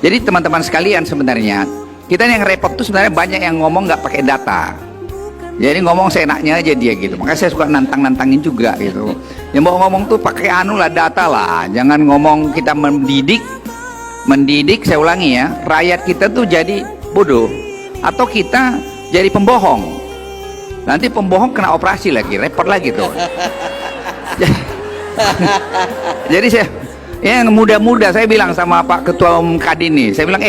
Jadi teman-teman sekalian, sebenarnya kita yang repot tuh sebenarnya banyak yang ngomong nggak pakai data. Jadi ngomong seenaknya aja dia gitu. Makanya saya suka nantang-nantangin juga gitu. Yang mau ngomong tuh pakai anu lah, data lah. Jangan ngomong kita mendidik, saya ulangi ya, rakyat kita tuh jadi bodoh atau kita jadi pembohong. Nanti pembohong kena operasi lagi, repot lagi tuh. Jadi saya yang muda-muda, saya bilang sama Pak Ketua Umum Kadin nih, saya bilang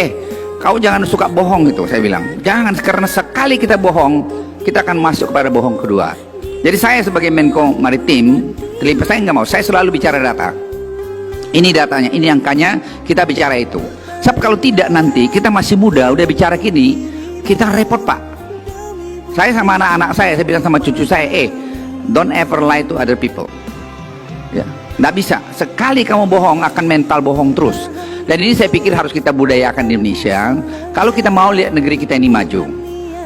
kau jangan suka bohong gitu, saya bilang jangan, karena sekali kita bohong kita akan masuk kepada bohong kedua. Jadi saya sebagai Menko Maritim, saya nggak mau, saya selalu bicara data. Ini datanya, ini angkanya, kita bicara itu. Sebab kalau tidak nanti kita masih muda udah bicara gini, kita repot Pak. Saya sama anak-anak saya bilang sama cucu saya, don't ever lie to other people. Ya, nggak bisa. Sekali kamu bohong akan mental bohong terus. Dan ini saya pikir harus kita budayakan di Indonesia. Kalau kita mau lihat negeri kita ini maju.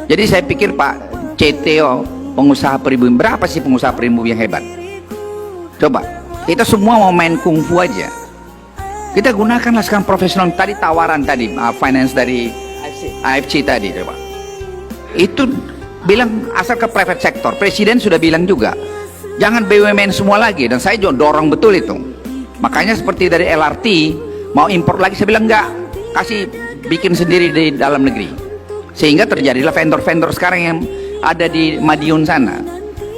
Jadi saya pikir Pak CTO, pengusaha pribumi, berapa sih pengusaha pribumi yang hebat? Coba, kita semua mau main kungfu aja. Kita gunakanlah sekarang profesional. Tadi tawaran tadi, finance dari AFC tadi, coba. Itu bilang asal ke private sector. Presiden sudah bilang juga, jangan BUMN semua lagi. Dan saya juga dorong betul itu. Makanya seperti dari LRT, mau import lagi, saya bilang enggak, kasih bikin sendiri di dalam negeri. Sehingga terjadilah vendor-vendor sekarang yang ada di Madiun sana.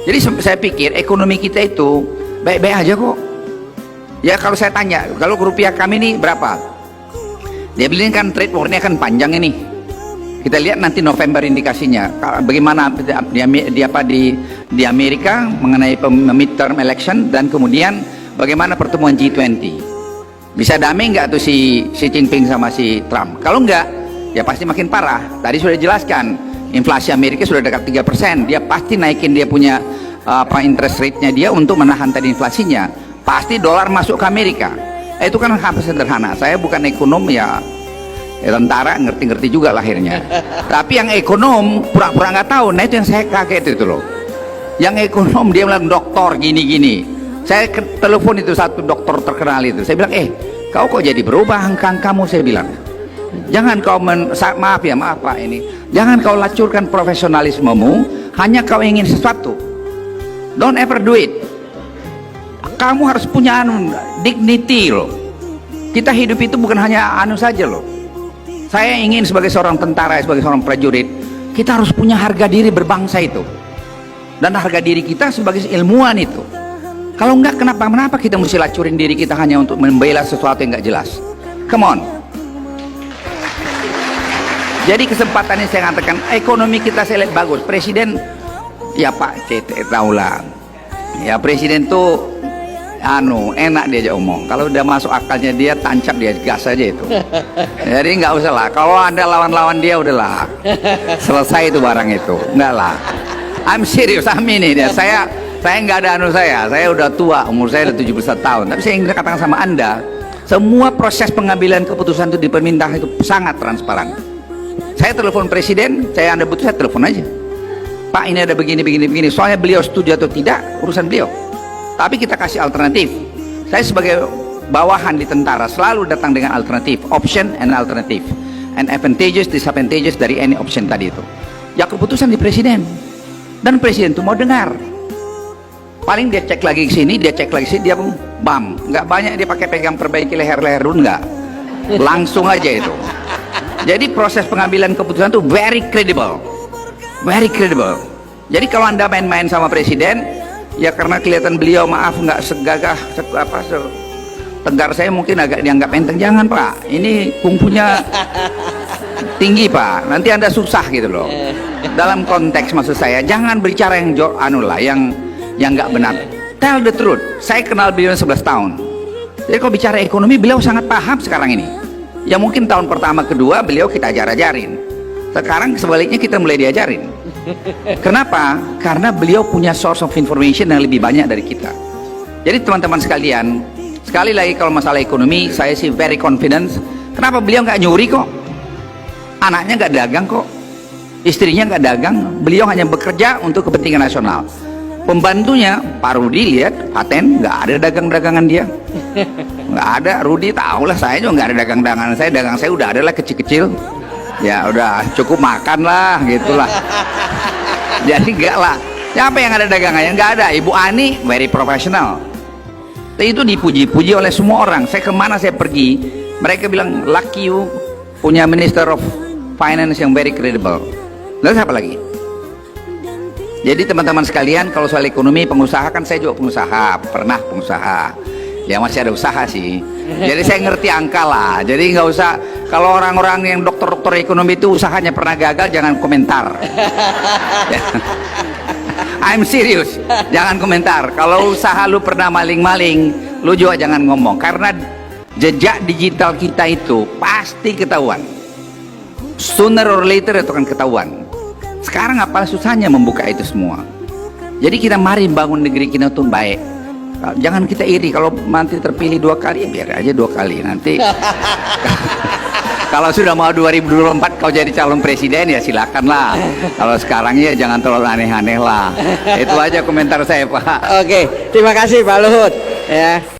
Jadi saya pikir ekonomi kita itu baik-baik aja kok. Ya kalau saya tanya, kalau rupiah kami ini berapa? Dia bilang kan trade war-nya kan panjang ini. Kita lihat nanti November indikasinya. Bagaimana di Amerika mengenai midterm election, dan kemudian bagaimana pertemuan G20. Bisa damai nggak tuh si Xi Jinping sama si Trump? Kalau nggak, ya pasti makin parah. Tadi sudah dijelaskan, inflasi Amerika sudah dekat 3%. Dia pasti naikin dia punya interest rate-nya dia untuk menahan tadi inflasinya. Pasti dolar masuk ke Amerika. Itu kan hampir sederhana. Saya bukan ekonom ya tentara, ngerti-ngerti juga lahirnya. Tapi yang ekonom pura-pura nggak tahu. Nah itu yang saya kaget itu loh. Yang ekonom dia bilang doktor gini-gini. Saya telepon itu satu dokter terkenal itu. Saya bilang, kau kok jadi berubah angka-angkamu? Saya bilang, jangan kau maaf Pak ini. Jangan kau lacurkan profesionalismemu hanya kau ingin sesuatu. Don't ever do it. Kamu harus punya dignity loh. Kita hidup itu bukan hanya saja loh. Saya ingin sebagai seorang tentara, sebagai seorang prajurit, kita harus punya harga diri berbangsa itu. Dan harga diri kita sebagai ilmuwan itu. Kalau enggak, kenapa kita mesti lacurin diri kita hanya untuk membela sesuatu yang enggak jelas? Come on. Jadi kesempatan ini saya katakan, ekonomi kita saya lihat bagus. Presiden, ya Pak tahulah. Ya presiden tuh enak diajak omong. Kalau udah masuk akalnya dia, tancap dia, gas aja itu. Jadi nggak usah lah. Kalau Anda lawan-lawan dia, udahlah selesai itu barang itu. Enggak lah. I'm serious, ini dia. Saya nggak ada saya udah tua, umur saya udah 71 tahun. Tapi saya ingin katakan sama Anda, semua proses pengambilan keputusan itu di pemerintahan itu sangat transparan. Saya telepon presiden, Anda butuh, saya telepon aja. Pak ini ada begini. Soalnya beliau setuju atau tidak, urusan beliau. Tapi kita kasih alternatif. Saya sebagai bawahan di tentara selalu datang dengan alternatif, option and alternative, and advantageous, disadvantageous dari any option tadi itu. Ya keputusan di presiden, dan presiden itu mau dengar. Paling dia cek lagi ke sini, dia cek lagi sini, dia bam. Nggak banyak dia pakai pegang perbaiki leher-leher dulu, nggak. Langsung aja itu. Jadi proses pengambilan keputusan itu very credible, very credible. Jadi kalau Anda main-main sama presiden, ya karena kelihatan beliau maaf nggak segagah tegar saya mungkin agak dianggap enteng. Jangan Pak, ini kungfunya tinggi Pak, nanti Anda susah gitu loh. Dalam konteks maksud saya, jangan berbicara yang nggak benar. Tell the truth. Saya kenal beliau 11 tahun. Jadi kalau bicara ekonomi, beliau sangat paham sekarang ini. Ya mungkin tahun pertama kedua beliau kita ajarin. Sekarang sebaliknya kita mulai diajarin. Kenapa? Karena beliau punya source of information yang lebih banyak dari kita. Jadi teman-teman sekalian, sekali lagi kalau masalah ekonomi, saya sih very confident. Kenapa beliau nggak nyuri kok? Anaknya nggak dagang kok, istrinya nggak dagang. Beliau hanya bekerja untuk kepentingan nasional. Pembantunya Pak Rudi, lihat paten, nggak ada dagang-dagangan dia, nggak nggak ada. Rudi tahu lah, saya juga nggak ada dagang-dagangan. Dagang saya udah ada lah kecil-kecil. Ya udah cukup makan lah, gitulah. Jadi enggak lah. Siapa yang ada dagangannya? Nggak ada. Ibu Ani very professional. Itu dipuji-puji oleh semua orang. Saya kemana saya pergi, mereka bilang lucky you punya Minister of Finance yang very credible. Lalu siapa lagi? Jadi teman-teman sekalian, kalau soal ekonomi pengusaha, kan saya juga pengusaha, pernah pengusaha. Ya masih ada usaha sih. Jadi saya ngerti angka lah. Jadi nggak usah, kalau orang-orang yang dokter-dokter ekonomi itu usahanya pernah gagal, jangan komentar. I'm serious, jangan komentar. Kalau usaha lu pernah maling-maling, lu juga jangan ngomong. Karena jejak digital kita itu pasti ketahuan. Sooner or later itu akan ketahuan. Sekarang apa susahnya membuka itu semua. Jadi kita mari bangun negeri kita untuk baik. Jangan kita iri kalau nanti terpilih 2 kali, ya biar aja 2 kali. Nanti kalau sudah mau 2024 kau jadi calon presiden, ya silakanlah. Kalau sekarang ya jangan terlalu aneh-aneh lah. Itu aja komentar saya, Pak. Oke, terima kasih Pak Luhut ya.